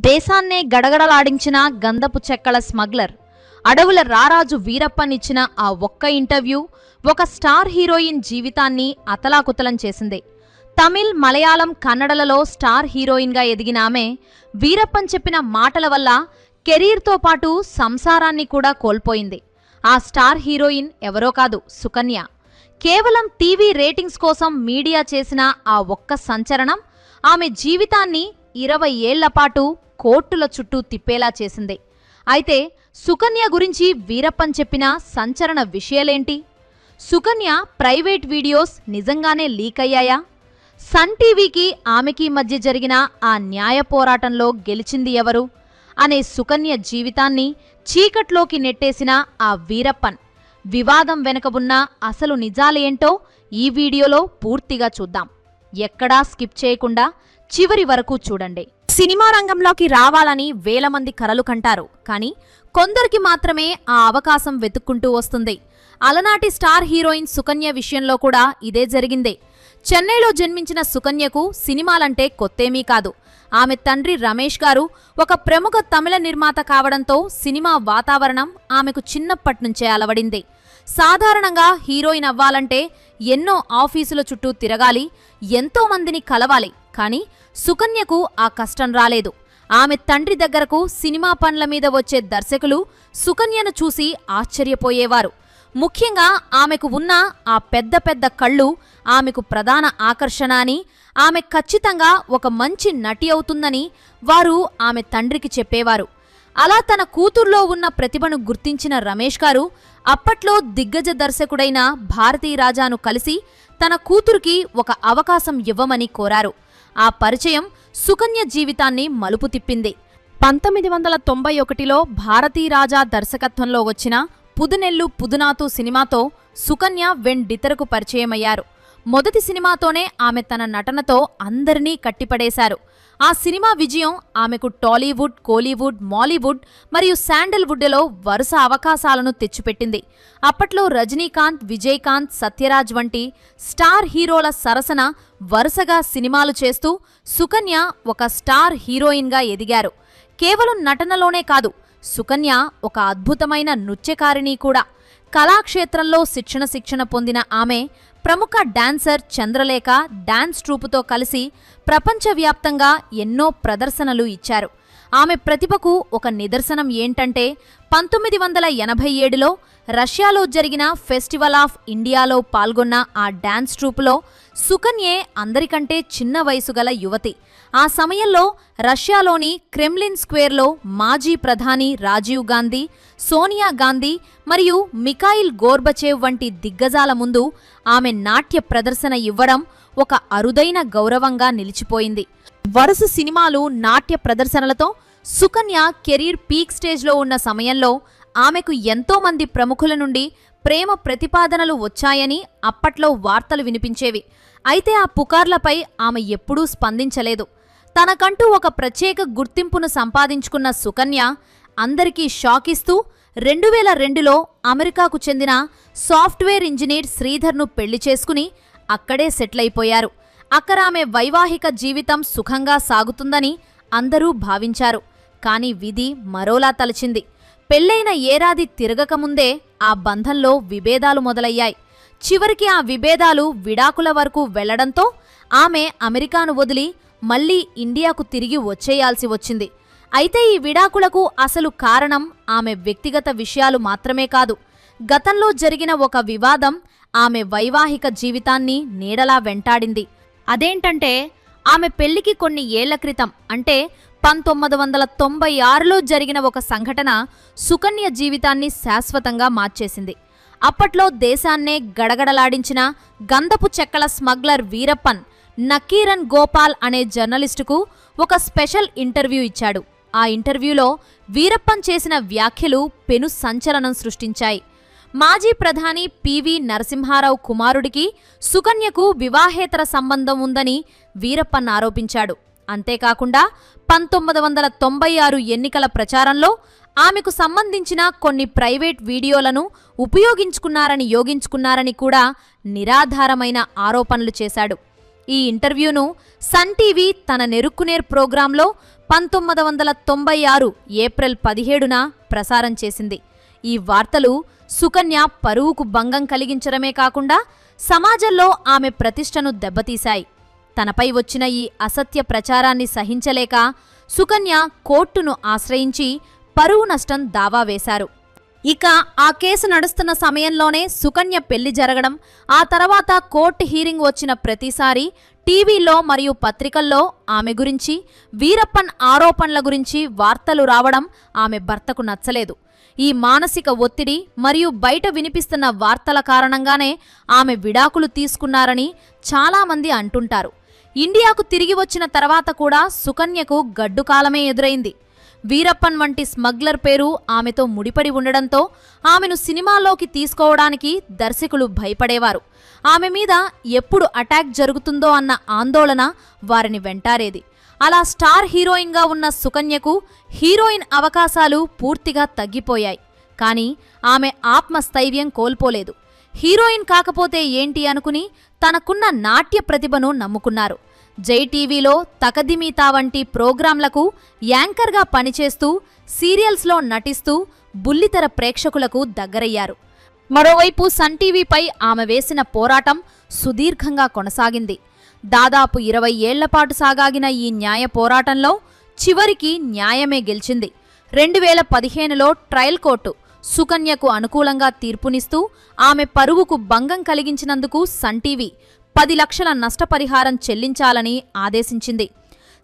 దేశాన్నే గడగడలాడించిన గంధపు చెక్కల స్మగ్లర్, అడవుల రారాజు వీరప్పనిచ్చిన ఆ ఒక్క ఇంటర్వ్యూ ఒక స్టార్ హీరోయిన్ జీవితాన్ని అతలాకుతలం చేసింది. తమిళ్, మలయాళం, కన్నడలలో స్టార్ హీరోయిన్గా ఎదిగిన ఆమె వీరప్పన్ చెప్పిన మాటల వల్ల కెరీర్తో పాటు సంసారాన్ని కూడా కోల్పోయింది. ఆ స్టార్ హీరోయిన్ ఎవరో కాదు, సుకన్య. కేవలం టీవీ రేటింగ్స్ కోసం మీడియా చేసిన ఆ ఒక్క సంచలనం ఆమె జీవితాన్ని 20 ఏళ్ల పాటు కోర్టుల చుట్టూ తిప్పేలా చేసింది. అయితే సుకన్య గురించి వీరప్పన్ చెప్పిన సంచలన విషయాలేంటి? సుకన్య ప్రైవేట్ వీడియోస్ నిజంగానే లీక్ అయ్యాయా? సన్ టీవీకి ఆమెకి మధ్య జరిగిన ఆ న్యాయ పోరాటంలో గెలిచింది ఎవరు అనే సుకన్య జీవితాన్ని చీకట్లోకి నెట్టేసిన ఆ వీరప్పన్ వివాదం వెనుక ఉన్న అసలు నిజాలేంటో ఈ వీడియోలో పూర్తిగా చూద్దాం. ఎక్కడా స్కిప్ చేయకుండా చివరి వరకు చూడండి. సినిమా రంగంలోకి రావాలని వేల మంది కలలు కంటారు, కానీ కొందరికి మాత్రమే ఆ అవకాశం వెతుక్కుంటూ వస్తుంది. అలనాటి స్టార్ హీరోయిన్ సుకన్య విషయంలో కూడా ఇదే జరిగిందే. చెన్నైలో జన్మించిన సుకన్యకు సినిమాలంటే కొత్తేమీ కాదు. ఆమె తండ్రి రమేష్ గారు ఒక ప్రముఖ తమిళ నిర్మాత కావడంతో సినిమా వాతావరణం ఆమెకు చిన్నప్పట్నుంచే అలవడింది. సాధారణంగా హీరోయిన్ అవ్వాలంటే ఎన్నో ఆఫీసుల చుట్టూ తిరగాలి, ఎంతో మందిని కలవాలి. కానీ సుకన్యకు ఆ కష్టం రాలేదు. ఆమె తండ్రి దగ్గరకు సినిమా పనుల మీద వచ్చే దర్శకులు సుకన్యను చూసి ఆశ్చర్యపోయేవారు. ముఖ్యంగా ఆమెకు ఉన్న ఆ పెద్ద పెద్ద కళ్ళు ఆమెకు ప్రధాన ఆకర్షణ అని, ఆమె ఖచ్చితంగా ఒక మంచి నటి అవుతుందని వారు ఆమె తండ్రికి చెప్పేవారు. అలా తన కూతుర్లో ఉన్న ప్రతిభను గుర్తించిన రమేష్ గారు అప్పట్లో దిగ్గజ దర్శకుడైన భారతీరాజాను కలిసి తన కూతురికి ఒక అవకాశం ఇవ్వమని కోరారు. ఆ పరిచయం సుకన్య జీవితాన్ని మలుపు తిప్పింది. 1991లో భారతీరాజా దర్శకత్వంలో వచ్చిన పుదునెల్లు పుదునాతు సినిమాతో సుకన్య వెండితెరకు పరిచయమయ్యారు. మొదటి సినిమాతోనే ఆమె తన నటనతో అందరినీ కట్టిపడేశారు. ఆ సినిమా విజయం ఆమెకు టాలీవుడ్, కోలీవుడ్, మాలీవుడ్ మరియు శాండల్వుడ్లో వరుస అవకాశాలను తెచ్చిపెట్టింది. అప్పట్లో రజనీకాంత్, విజయకాంత్, సత్యరాజ్ వంటి స్టార్ హీరోల సరసన వరుసగా సినిమాలు చేస్తూ సుకన్య ఒక స్టార్ హీరోయిన్గా ఎదిగారు. కేవలం నటనలోనే కాదు, సుకన్య ఒక అద్భుతమైన నృత్యకారిణి కూడా. కళాక్షేత్రంలో శిక్షణ పొందిన ఆమె ప్రముఖ డాన్సర్ చంద్రలేఖ డాన్స్ ట్రూపుతో కలిసి ప్రపంచవ్యాప్తంగా ఎన్నో ప్రదర్శనలు ఇచ్చారు. ఆమె ప్రతిభకు ఒక నిదర్శనం ఏంటంటే 1987లో రష్యాలో జరిగిన ఫెస్టివల్ ఆఫ్ ఇండియాలో పాల్గొన్న ఆ డాన్స్ ట్రూపులో సుకన్యే అందరికంటే చిన్న వయసు గల యువతి. ఆ సమయంలో రష్యాలోని క్రెమ్లిన్ స్క్వేర్లో మాజీ ప్రధాని రాజీవ్ గాంధీ, సోనియా గాంధీ మరియు మిఖాయిల్ గోర్బచేవ్ వంటి దిగ్గజాల ముందు ఆమె నాట్య ప్రదర్శన ఇవ్వడం ఒక అరుదైన గౌరవంగా నిలిచిపోయింది. వరుస సినిమాలు, నాట్య ప్రదర్శనలతో సుకన్య కెరీర్ పీక్ స్టేజ్లో ఉన్న సమయంలో ఆమెకు ఎంతో మంది ప్రముఖుల నుండి ప్రేమ ప్రతిపాదనలు వచ్చాయని అప్పట్లో వార్తలు వినిపించేవి. అయితే ఆ పుకార్లపై ఆమె ఎప్పుడూ స్పందించలేదు. తనకంటూ ఒక ప్రత్యేక గుర్తింపును సంపాదించుకున్న సుకన్య అందరికీ షాక్ ఇస్తూ 2002లో అమెరికాకు చెందిన సాఫ్ట్వేర్ ఇంజనీర్ శ్రీధర్ను పెళ్లి చేసుకుని అక్కడే సెటిల్ అయిపోయారు. అక్కడ ఆమె వైవాహిక జీవితం సుఖంగా సాగుతుందని అందరూ భావించారు. కానీ విధి మరోలా తలచింది. పెళ్లైన ఏడాది తిరగకముందే ఆ బంధంలో విభేదాలు మొదలయ్యాయి. చివరికి ఆ విభేదాలు విడాకుల వరకు వెళ్లడంతో ఆమె అమెరికాను వదిలి మళ్లీ ఇండియాకు తిరిగి వచ్చేయాల్సి వచ్చింది. అయితే ఈ విడాకులకు అసలు కారణం ఆమె వ్యక్తిగత విషయాలు మాత్రమే కాదు. గతంలో జరిగిన ఒక వివాదం ఆమె వైవాహిక జీవితాన్ని నీడలా వెంటాడింది. అదేంటంటే ఆమె పెళ్లికి కొన్ని ఏళ్ల క్రితం, అంటే 1996లో జరిగిన ఒక సంఘటన సుకన్య జీవితాన్ని శాశ్వతంగా మార్చేసింది. అప్పట్లో దేశాన్నే గడగడలాడించిన గంధపు చెక్కల స్మగ్లర్ వీరప్పన్ నకీరన్ గోపాల్ అనే జర్నలిస్టుకు ఒక స్పెషల్ ఇంటర్వ్యూ ఇచ్చాడు. ఆ ఇంటర్వ్యూలో వీరప్పన్ చేసిన వ్యాఖ్యలు పెను సంచలనం సృష్టించాయి. మాజీ ప్రధాని పివి నరసింహారావు కుమారుడికి సుకన్యకు వివాహేతర సంబంధం ఉందని వీరప్పన్ ఆరోపించాడు. అంతేకాకుండా 1996 ఎన్నికల ప్రచారంలో ఆమెకు సంబంధించిన కొన్ని ప్రైవేట్ వీడియోలను ఉపయోగించుకున్నారని కూడా నిరాధారమైన ఆరోపణలు చేశాడు. ఈ ఇంటర్వ్యూను సన్ టీవీ తన నెరుక్కునేర్ ప్రోగ్రాంలో 1996 ఏప్రిల్ 17న ప్రసారం చేసింది. ఈ వార్తలు సుకన్య పరువుకు భంగం కలిగించడమే కాకుండా సమాజంలో ఆమె ప్రతిష్టను దెబ్బతీశాయి. తనపై వచ్చిన ఈ అసత్య ప్రచారాన్ని సహించలేక సుకన్య కోర్టును ఆశ్రయించి పరువు నష్టం దావా వేశారు. ఇక ఆ కేసు నడుస్తున్న సమయంలోనే సుకన్య పెళ్లి జరగడం, ఆ తర్వాత కోర్టు హీరింగ్ వచ్చిన ప్రతిసారి టీవీలో మరియు పత్రికల్లో ఆమె గురించి, వీరప్పన్ ఆరోపణల గురించి వార్తలు రావడం ఆమె భర్తకు నచ్చలేదు. ఈ మానసిక ఒత్తిడి మరియు బయట వినిపిస్తున్న వార్తల కారణంగానే ఆమె విడాకులు తీసుకున్నారని చాలామంది అంటుంటారు. ఇండియాకు తిరిగి వచ్చిన తర్వాత కూడా సుకన్యకు గడ్డుకాలమే ఎదురైంది. వీరప్పన్ వంటి స్మగ్లర్ పేరు ఆమెతో ముడిపడి ఉండడంతో ఆమెను సినిమాల్లోకి తీసుకోవడానికి దర్శకులు భయపడేవారు. ఆమె మీద ఎప్పుడు అటాక్ జరుగుతుందో అన్న ఆందోళన వారిని వెంటారేది. అలా స్టార్ హీరోయిన్గా ఉన్న సుకన్యకు హీరోయిన్ అవకాశాలు పూర్తిగా తగ్గిపోయాయి. కానీ ఆమె ఆత్మస్థైర్యం కోల్పోలేదు. హీరోయిన్ కాకపోతే ఏంటి అనుకుని తనకున్న నాట్య ప్రతిభను నమ్ముకున్నారు. జై టీవీలో తకదిమితా వంటి ప్రోగ్రాంలకు యాంకర్గా పనిచేస్తూ సీరియల్స్లో నటిస్తూ బుల్లితెర ప్రేక్షకులకు దగ్గరయ్యారు. మరోవైపు సన్ టీవీపై ఆమె వేసిన పోరాటం సుదీర్ఘంగా కొనసాగింది. దాదాపు 20 ఏళ్లపాటు సాగాగిన ఈ న్యాయ పోరాటంలో చివరికి న్యాయమే గెలిచింది. 2015లో ట్రయల్ కోర్టు సుకన్యకు అనుకూలంగా తీర్పునిస్తూ ఆమె పరువుకు భంగం కలిగించినందుకు సన్ టీవీ 10 లక్షల నష్టపరిహారం చెల్లించాలని ఆదేశించింది.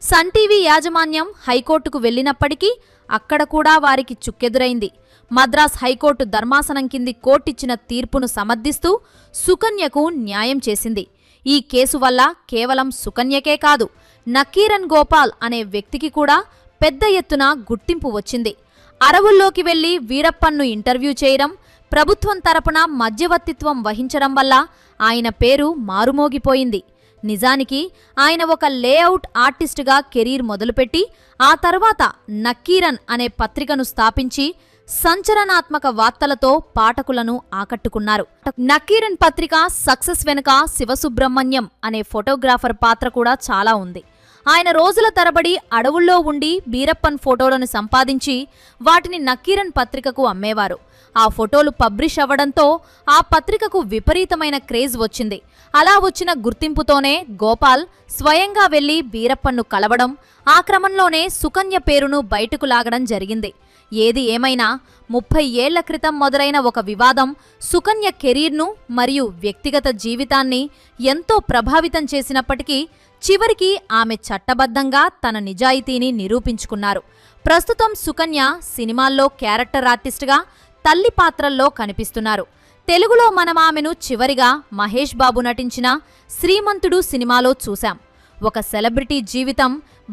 సన్ టీవీ యాజమాన్యం హైకోర్టుకు వెళ్లినప్పటికీ అక్కడ కూడా వారికి చుక్కెదురైంది. మద్రాస్ హైకోర్టు ధర్మాసనం కింది కోర్టిచ్చిన తీర్పును సమర్థిస్తూ సుకన్యకు న్యాయం చేసింది. ఈ కేసు వల్ల కేవలం సుకన్యకే కాదు, నకీరన్ గోపాల్ అనే వ్యక్తికి కూడా పెద్ద ఎత్తున గుర్తింపు వచ్చింది. అడవుల్లోకి వెళ్లి వీరప్పన్ను ఇంటర్వ్యూ చేయడం, ప్రభుత్వం తరపున మధ్యవర్తిత్వం వహించడం వల్ల ఆయన పేరు మారుమోగిపోయింది. నిజానికి ఆయన ఒక లేఅవుట్ ఆర్టిస్టుగా కెరీర్ మొదలుపెట్టి ఆ తర్వాత నక్కీరన్ అనే పత్రికను స్థాపించి సంచలనాత్మక వార్తలతో పాఠకులను ఆకట్టుకున్నారు. నక్కీరన్ పత్రిక సక్సెస్ వెనుక శివసుబ్రహ్మణ్యం అనే ఫోటోగ్రాఫర్ పాత్ర కూడా చాలా ఉంది. ఆయన రోజుల తరబడి అడవుల్లో ఉండి వీరప్పన్ ఫోటోలను సంపాదించి వాటిని నక్కీరన్ పత్రికకు అమ్మేవారు. ఆ ఫోటోలు పబ్లిష్ అవ్వడంతో ఆ పత్రికకు విపరీతమైన క్రేజ్ వచ్చింది. అలా వచ్చిన గుర్తింపుతోనే గోపాల్ స్వయంగా వెళ్లి వీరప్పన్ను కలవడం, ఆ క్రమంలోనే సుకన్య పేరును బయటకు లాగడం జరిగింది. ఏది ఏమైనా 30 ఏళ్ల క్రితం మొదలైన ఒక వివాదం సుకన్య కెరీర్ను మరియు వ్యక్తిగత జీవితాన్ని ఎంతో ప్రభావితం చేసినప్పటికీ చివరికి ఆమె చట్టబద్ధంగా తన నిజాయితీని నిరూపించుకున్నారు. ప్రస్తుతం సుకన్య సినిమాల్లో క్యారెక్టర్ ఆర్టిస్టుగా తల్లి పాత్రల్లో కనిపిస్తున్నారు. తెలుగులో మనం ఆమెను చివరిగా మహేష్ బాబు నటించిన శ్రీమంతుడు సినిమాలో చూశాం. ఒక సెలబ్రిటీ జీవితం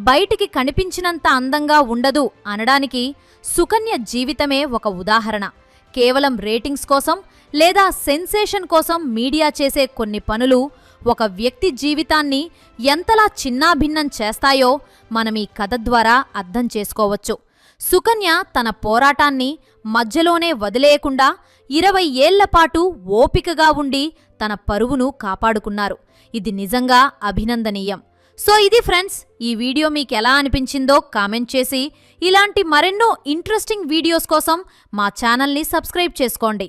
బయటికి కనిపించినంత అందంగా ఉండదు అనడానికి సుకన్య జీవితమే ఒక ఉదాహరణ. కేవలం రేటింగ్స్ కోసం లేదా సెన్సేషన్ కోసం మీడియా చేసే కొన్ని పనులు ఒక వ్యక్తి జీవితాన్ని ఎంతలా చిన్నాభిన్నం చేస్తాయో మనం ఈ కథ ద్వారా అర్థం చేసుకోవచ్చు. సుకన్య తన పోరాటాన్ని మధ్యలోనే వదిలేయకుండా 20 ఏళ్లపాటు ఓపికగా ఉండి తన పరువును కాపాడుకున్నారు. ఇది నిజంగా అభినందనీయం. సో ఇది ఫ్రెండ్స్, ఈ వీడియో మీకు ఎలా అనిపించిందో కామెంట్ చేసి ఇలాంటి మరెన్నో ఇంట్రెస్టింగ్ వీడియోస్ కోసం మా ఛానల్ని సబ్స్క్రైబ్ చేసుకోండి.